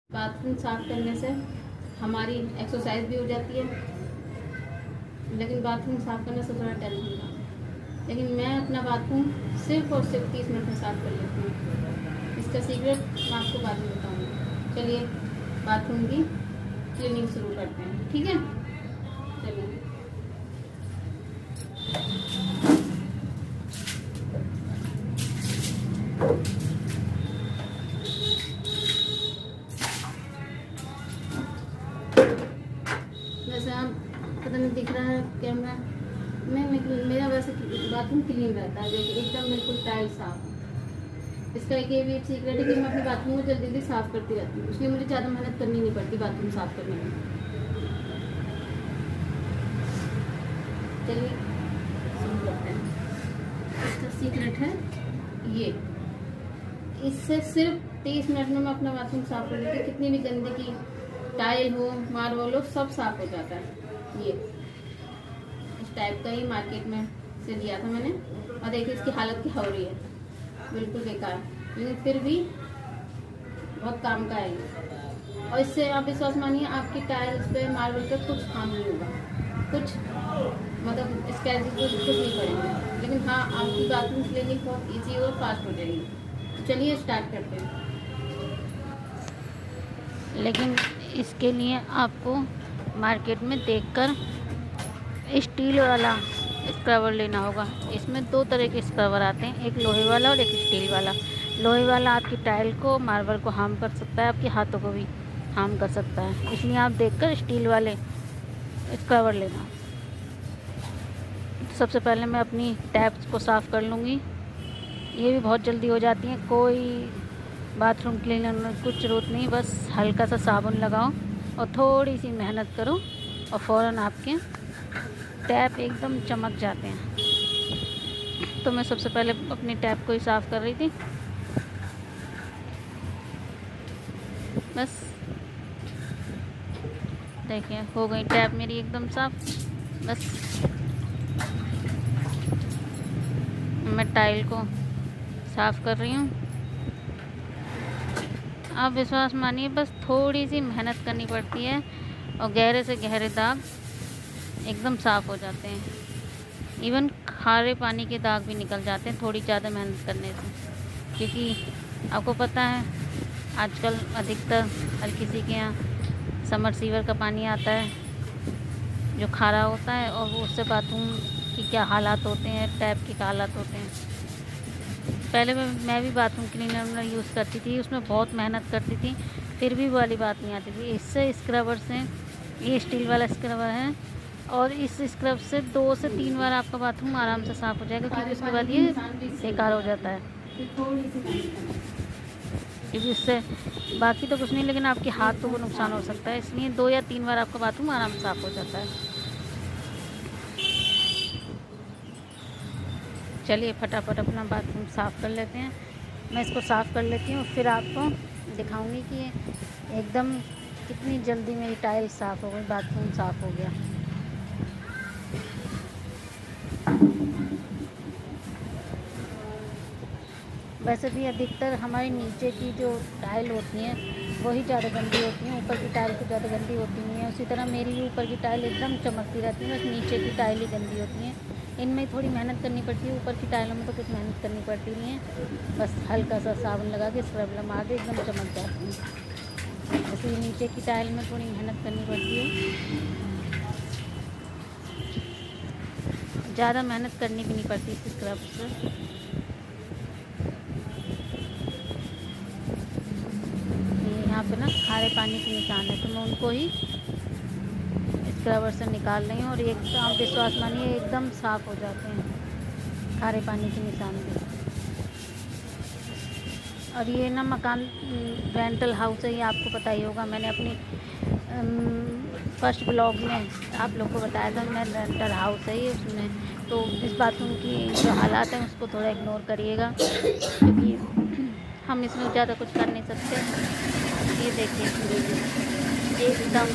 Bathroom साफ करने से हमारी एक्सरसाइज भी हो जाती है, लेकिन बाथरूम साफ करने से थोड़ा टेंशन था। लेकिन मैं अपना बाथरूम सिर्फ और सिर्फ 30 मिनट में साफ कर लेती हूँ। इसका सीक्रेट मैं आपको बाद में बताऊँगी। चलिए बाथरूम की क्लीनिंग शुरू करते हैं, ठीक है। चलिए वैसे आप पता नहीं दिख रहा है कैमरा में, मेरा वैसे बाथरूम क्लीन रहता है, देखिए एकदम बिल्कुल टाइल साफ। इसका एक ये भी सीक्रेट है कि मैं अपने बाथरूम को जल्दी जल्दी साफ करती रहती हूँ, इसलिए मुझे ज़्यादा मेहनत करनी नहीं पड़ती बाथरूम साफ करने में। चलिए शुरू करते हैं। इसका सीक्रेट है ये, इससे सिर्फ 30 मिनट में मैं अपना बाथरूम साफ कर लेती हूँ। कितनी भी गंदगी टाइल हो मार्बल हो सब साफ हो जाता है। ये इस टाइप का ही मार्केट में से लिया था मैंने, और देखिए इसकी हालत क्या हो रही है, बिल्कुल बेकार, लेकिन फिर भी बहुत काम का है ये। और इससे आप विश्वास मानिए आपकी टाइल्स पे मार्बल पे कुछ हार्म नहीं होगा, कुछ मतलब स्क्रैचेस कुछ नहीं पड़ेंगे, लेकिन हाँ आपकी बाथरूम क्लीनिंग बहुत ईजी और फास्ट हो जाएगी। चलिए स्टार्ट करते हैं। लेकिन इसके लिए आपको मार्केट में देखकर स्टील वाला स्क्रबर लेना होगा। इसमें दो तरह के स्क्रबर आते हैं, एक लोहे वाला और एक स्टील वाला। लोहे वाला आपकी टाइल को मार्बल को हार्म कर सकता है, आपके हाथों को भी हार्म कर सकता है, इसलिए आप देखकर स्टील वाले स्क्रबर लेना। सबसे पहले मैं अपनी टैप्स को साफ़ कर लूँगी। ये भी बहुत जल्दी हो जाती हैं, कोई बाथरूम क्लीनर में कुछ ज़रूरत नहीं, बस हल्का सा साबुन लगाओ और थोड़ी सी मेहनत करो और फ़ौरन आपके टैप एकदम चमक जाते हैं। तो मैं सबसे पहले अपनी टैप को ही साफ़ कर रही थी। बस देखिए हो गई टैप मेरी एकदम साफ़। बस मैं टाइल को साफ़ कर रही हूँ। आप विश्वास मानिए बस थोड़ी सी मेहनत करनी पड़ती है और गहरे से गहरे दाग एकदम साफ़ हो जाते हैं। इवन खारे पानी के दाग भी निकल जाते हैं थोड़ी ज़्यादा मेहनत करने से, क्योंकि आपको पता है आजकल अधिकतर हर किसी के यहाँ समरसीवर का पानी आता है जो खारा होता है, और वो उससे बाथरूम की क्या हालात होते हैं, टैप के क्या हालात होते हैं। पहले मैं भी बाथरूम क्लीनर यूज़ करती थी, उसमें बहुत मेहनत करती थी, फिर भी वो वाली बात नहीं आती थी। इससे स्क्रबर से, ये स्टील वाला स्क्रबर है, और इस स्क्रब से 2 से 3 बार आपका बाथरूम आराम से साफ़ हो जाएगा, क्योंकि उसके बाद ये बेकार हो जाता है। क्योंकि उससे बाकी तो कुछ नहीं, लेकिन आपके हाथों को नुकसान हो सकता है, इसलिए 2 या 3 बार आपका बाथरूम आराम से साफ़ हो जाता है। चलिए फटाफट अपना बाथरूम साफ़ कर लेते हैं। मैं इसको साफ़ कर लेती हूँ, फिर आपको दिखाऊंगी कि एकदम कितनी जल्दी मेरी टाइल साफ़ हो गई, बाथरूम साफ़ हो गया। वैसे भी अधिकतर हमारे नीचे की जो टाइल होती हैं वही ज़्यादा गंदी होती हैं, ऊपर की टाइल तो ज़्यादा गंदी होती नहीं है। उसी तरह मेरी भी ऊपर की टाइल एकदम चमकती रहती है, बस नीचे की टाइल ही गंदी होती हैं। इनमें थोड़ी मेहनत करनी पड़ती है, ऊपर की टाइलों में तो कुछ मेहनत करनी पड़ती नहीं है, बस हल्का सा साबुन लगा के स्क्रब लगा के एकदम चमक जाती हैं। जैसे नीचे की टाइल में थोड़ी मेहनत करनी पड़ती है, ज़्यादा मेहनत करनी भी नहीं पड़ती इस स्क्रब से। यहाँ पे ना खारे पानी के निशान है, तो मैं उनको ही स्क्रबर से निकाल रही हूँ, और एक आप विश्वास मानिए एकदम साफ़ हो जाते हैं खारे पानी के निशान भी। और ये ना मकान रेंटल हाउस है, ये आपको पता ही होगा, मैंने अपनी फर्स्ट ब्लॉग में आप लोग को बताया था, मैं रेंटल हाउस है ये उसमें। तो इस बाथरूम की जो हालात हैं उसको थोड़ा इग्नोर करिएगा, क्योंकि हम इसमें ज़्यादा कुछ कर नहीं सकते। ये देखिए एकदम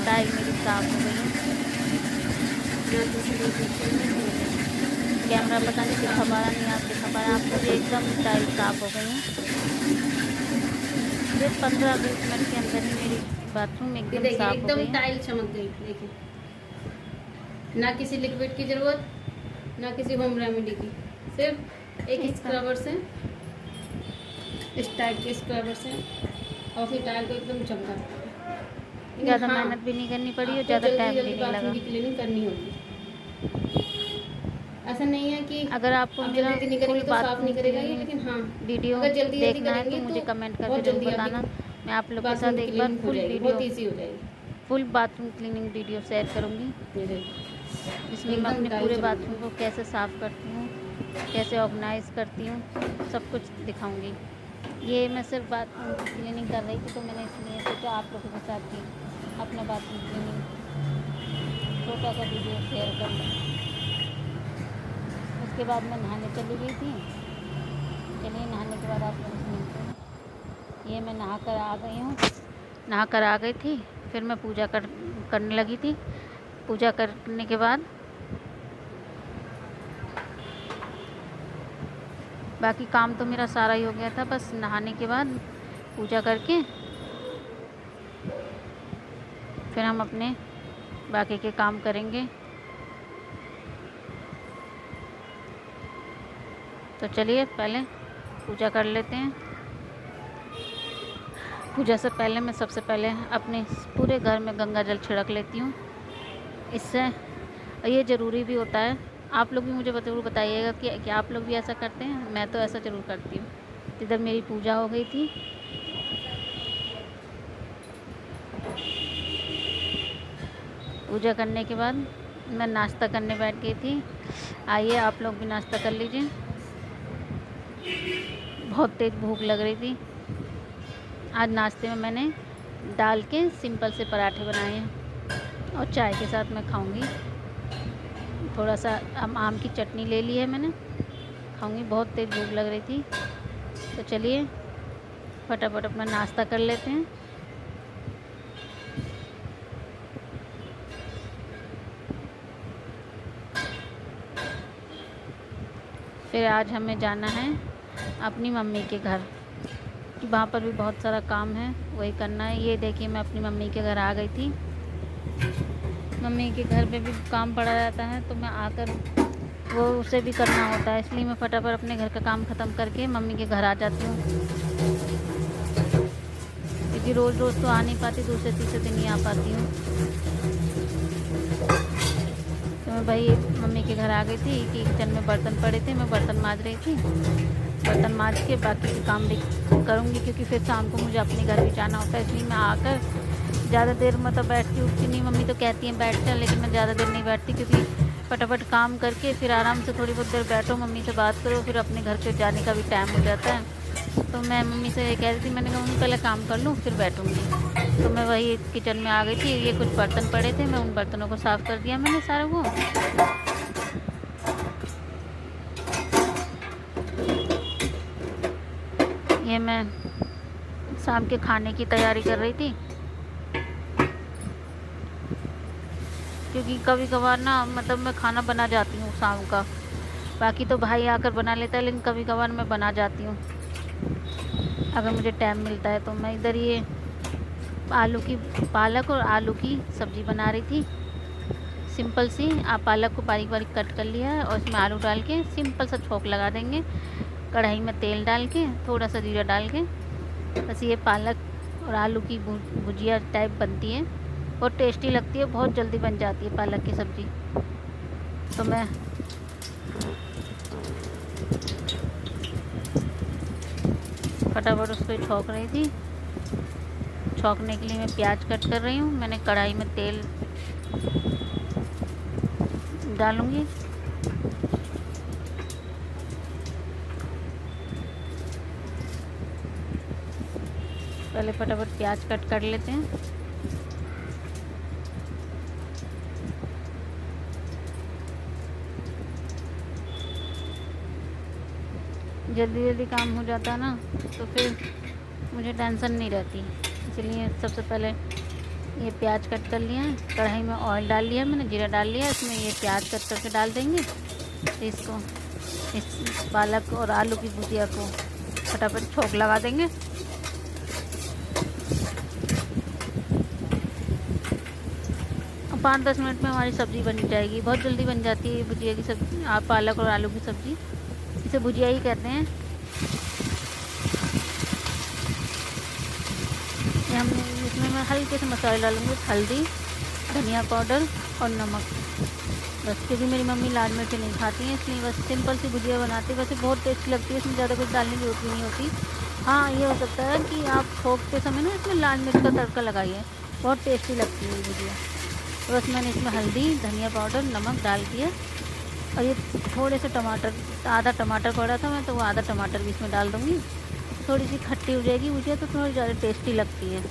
टाइल मेरी साफ़ हो गई है। कैमरा पता नहीं दिखा पा रहा नहीं, आप दिखा पा रहा, आपको भी एकदम टाइल साफ़ हो गई है। ये 15-20 मिनट के अंदर ही मेरी बाथरूम ये एकदम देखिए साफ हो एकदम गई है। टाइल चमक गई। देखिए, ना किसी लिक्विड की जरूरत, ना किसी होम रेमेडी की, सिर्फ एक स्क्रबर से, इस टाइप के स्क्रबर से, और फिर टाइल को एकदम चमका। ज़्यादा मेहनत भी नहीं करनी पड़ी और ज़्यादा टाइम भी नहीं लगा। बाथरूम की क्लीनिंग करनी होगी। ऐसा नहीं है कि अगर आपको आप मेरा जल्दी नहीं करेंगे फुल तो साफ नहीं करेगा ये, बाथरूम लेकिन हाँ, वीडियो अगर जल्दी देखना है तो करेंगे मुझे कमेंट बहुत करके जरूर जल्दी बताना। आपकी मैं आप लोग के बाथरूम साथ की एक बार क्लीनिंग हो फुल जाएगी, वीडियो, बहुत ईजी हो जाएगी। Full bathroom cleaning video share करूँगी, ये देखिए, जिसमें मैं एकदम अपने टाइल पूरे चमक बाथरूम को कैसे साफ़ करती हूँ, कैसे ऑर्गेनाइज करती हूँ, सब कुछ दिखाऊंगी। ये मैं सिर्फ बाथरूम की क्लीनिंग कर रही थी तो मैंने इसलिए सोचा आप लोगों के साथ भी अपना बाथरूम क्लीनिंग छोटा सा वीडियो शेयर कर लूँ। उसके बाद मैं नहाने चली गई थी। चलिए नहाने के बाद आप लोगों से मिलते हैं। ये मैं नहा कर आ गई हूँ, नहा कर आ गई थी, फिर मैं पूजा करने लगी थी। पूजा करने के बाद बाकी काम तो मेरा सारा ही हो गया था, बस नहाने के बाद पूजा करके फिर हम अपने बाकी के काम करेंगे। तो चलिए पहले पूजा कर लेते हैं। पूजा से पहले मैं सबसे पहले अपने पूरे घर में गंगा जल छिड़क लेती हूँ। इससे ये ज़रूरी भी होता है। आप लोग भी मुझे ज़रूर बताइएगा कि क्या आप लोग भी ऐसा करते हैं। मैं तो ऐसा ज़रूर करती हूँ। इधर मेरी पूजा हो गई थी। पूजा करने के बाद मैं नाश्ता करने बैठ गई थी। आइए आप लोग भी नाश्ता कर लीजिए। बहुत तेज़ भूख लग रही थी। आज नाश्ते में मैंने दाल के सिंपल से पराठे बनाए हैं और चाय के साथ मैं खाऊंगी। थोड़ा सा आम की चटनी ले ली है मैंने, खाऊंगी। बहुत तेज़ भूख लग रही थी। तो चलिए फटाफट अपना नाश्ता कर लेते हैं। फिर आज हमें जाना है अपनी मम्मी के घर, वहाँ पर भी बहुत सारा काम है, वही करना है। ये देखिए मैं अपनी मम्मी के घर आ गई थी। मम्मी के घर पे भी काम पड़ा रहता है तो मैं आकर वो उसे भी करना होता है, इसलिए मैं फटाफट अपने घर का काम ख़त्म करके मम्मी के घर आ जाती हूँ। क्योंकि रोज़ रोज़ तो आ नहीं पाती, दूसरे तीसरे दिन ही आ पाती हूँ। तो मैं भाई मम्मी के घर आ गई थी कि किचन में बर्तन पड़े थे, मैं बर्तन मांज रही थी। बर्तन मांज के बाकी के काम भी करूँगी, क्योंकि फिर शाम को मुझे अपने घर भी जाना होता है। इसलिए मैं आकर ज़्यादा देर मतलब बैठती उठती नहीं। मम्मी तो कहती हैं बैठ जा, लेकिन मैं ज़्यादा देर नहीं बैठती, क्योंकि फटाफट काम करके फिर आराम से थोड़ी बहुत देर बैठो, मम्मी से बात करो, फिर अपने घर पे जाने का भी टाइम हो जाता है। तो मैं मम्मी से कह रही थी, मैंने कहा मम्मी पहले काम कर लूँ फिर बैठूँगी। तो मैं वही किचन में आ गई थी। ये कुछ बर्तन पड़े थे, मैं उन बर्तनों को साफ़ कर दिया मैंने सारा वो। ये मैं शाम के खाने की तैयारी कर रही थी, क्योंकि कभी कभार ना मतलब मैं खाना बना जाती हूँ शाम का। बाकी तो भाई आकर बना लेता है, लेकिन कभी कभार मैं बना जाती हूँ अगर मुझे टाइम मिलता है। तो मैं इधर ये पालक और आलू की सब्ज़ी बना रही थी, सिंपल सी। आप पालक को बारीक बारीक कट कर लिया है और इसमें आलू डाल के सिंपल सा छोंक लगा देंगे। कढ़ाई में तेल डाल के थोड़ा सा जीरा डाल के, बस ये पालक और आलू की भुजिया टाइप बनती है, बहुत टेस्टी लगती है, बहुत जल्दी बन जाती है पालक की सब्ज़ी। तो मैं फटाफट उसको छौंक रही थी। छौंकने के लिए मैं प्याज कट कर रही हूँ। मैंने कढ़ाई में तेल डालूँगी। पहले फटाफट प्याज कट कर लेते हैं। जल्दी जल्दी काम हो जाता है ना, तो फिर मुझे टेंशन नहीं रहती। इसलिए सबसे पहले ये प्याज कट कर लिया है। कढ़ाई में ऑयल डाल लिया मैंने, जीरा डाल लिया, इसमें ये प्याज कट करके डाल देंगे। इसको इस पालक और आलू की भुजिया को फटाफट छौंक लगा देंगे। 5-10 मिनट में हमारी सब्ज़ी बन जाएगी। बहुत जल्दी बन जाती है ये भुजिया की सब्ज़ी, आप पालक और आलू की सब्ज़ी, इसे भुजिया ही कहते हैं। ये हमने इसमें मैं हल्के से मसाले डालूँगी, हल्दी, धनिया पाउडर और नमक बस, क्योंकि मेरी मम्मी लाल मिर्च नहीं खाती हैं, इसलिए बस सिंपल सी भुजिया बनाती है। वैसे बहुत टेस्टी लगती है, इसमें ज़्यादा कुछ डालने की जरूरत भी नहीं होती। हाँ, ये हो सकता है कि आप ठोकते समय ना इसमें लाल मिर्च का तड़का लगाइए, बहुत टेस्टी लगती है ये भुजिया। तो बस मैंने इसमें हल्दी, धनिया पाउडर, नमक डाल दिया और ये थोड़े से टमाटर, आधा टमाटर पड़ा था मैं, तो वो आधा टमाटर भी इसमें डाल दूँगी। थोड़ी सी खट्टी हो जाएगी भुजिया तो थोड़ी ज़्यादा टेस्टी लगती है।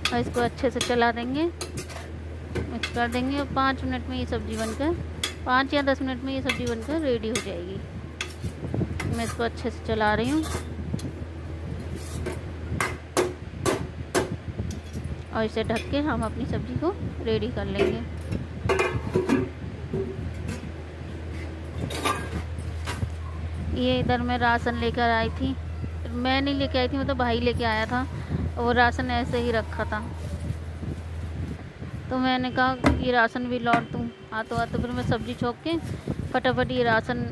और इसको अच्छे से चला देंगे, मिक्स कर देंगे और 5 मिनट में ये सब्ज़ी बनकर 5 या 10 मिनट में ये सब्ज़ी बनकर रेडी हो जाएगी। मैं इसको अच्छे से चला रही हूँ और इसे ढक के हम अपनी सब्ज़ी को रेडी कर लेंगे। ये इधर मैं राशन लेकर आई थी, मैं नहीं लेके आई थी, मतलब भाई लेके आया था, और राशन ऐसे ही रखा था, तो मैंने कहा ये राशन भी लौट दूँ हाथों हाथ। तो फिर मैं सब्ज़ी छोंक के फटाफट ये राशन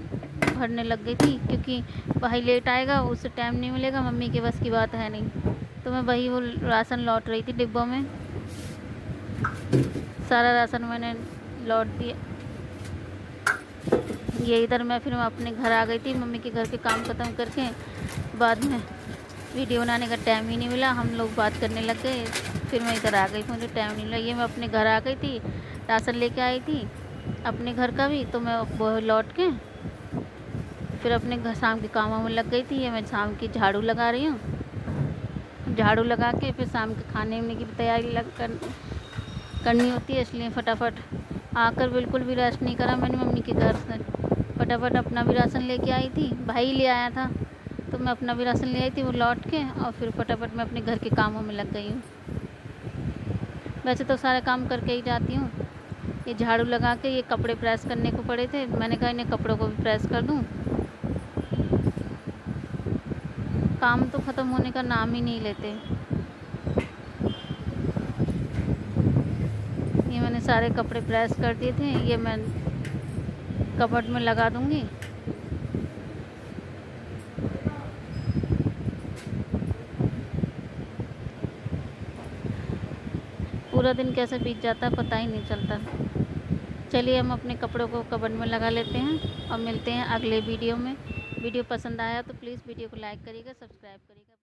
भरने लग गई थी, क्योंकि भाई लेट आएगा, उससे टाइम नहीं मिलेगा, मम्मी के बस की बात है नहीं। तो मैं वही वो राशन लौट रही थी डिब्बों में, सारा राशन मैंने लौट दिया। ये इधर मैं फिर अपने घर आ गई थी, मम्मी के घर के काम ख़त्म करके। बाद में वीडियो बनाने का टाइम ही नहीं मिला, हम लोग बात करने लग गए, फिर मैं इधर आ गई, मुझे टाइम नहीं मिला। ये मैं अपने घर आ गई थी, राशन लेके आई थी अपने घर का भी, तो मैं वो लौट के फिर अपने घर शाम के कामों में लग गई थी। ये मैं शाम की झाड़ू लगा रही हूँ, झाड़ू लगा के फिर शाम के खाने की तैयारी करनी होती है, इसलिए फटाफट आकर बिल्कुल भी रेस्ट नहीं करा मैंने मम्मी के घर से। फटाफट अपना भी राशन लेके आई थी, भाई ले आया था, तो मैं अपना भी राशन ले आई थी वो लौट के, और फिर फटाफट मैं अपने घर के कामों में लग गई हूँ। वैसे तो सारे काम करके ही जाती हूँ। ये झाड़ू लगा के ये कपड़े प्रेस करने को पड़े थे, मैंने कहा इन्हें कपड़ों को भी प्रेस कर दूँ। काम तो ख़त्म होने का नाम ही नहीं लेते। ये मैंने सारे कपड़े प्रेस कर दिए थे, ये मैं कपबोर्ड में लगा दूँगी। पूरा दिन कैसे बीत जाता है पता ही नहीं चलता। चलिए हम अपने कपड़ों को कपबोर्ड में लगा लेते हैं और मिलते हैं अगले वीडियो में। वीडियो पसंद आया तो प्लीज़ वीडियो को लाइक करिएगा, सब्सक्राइब करिएगा।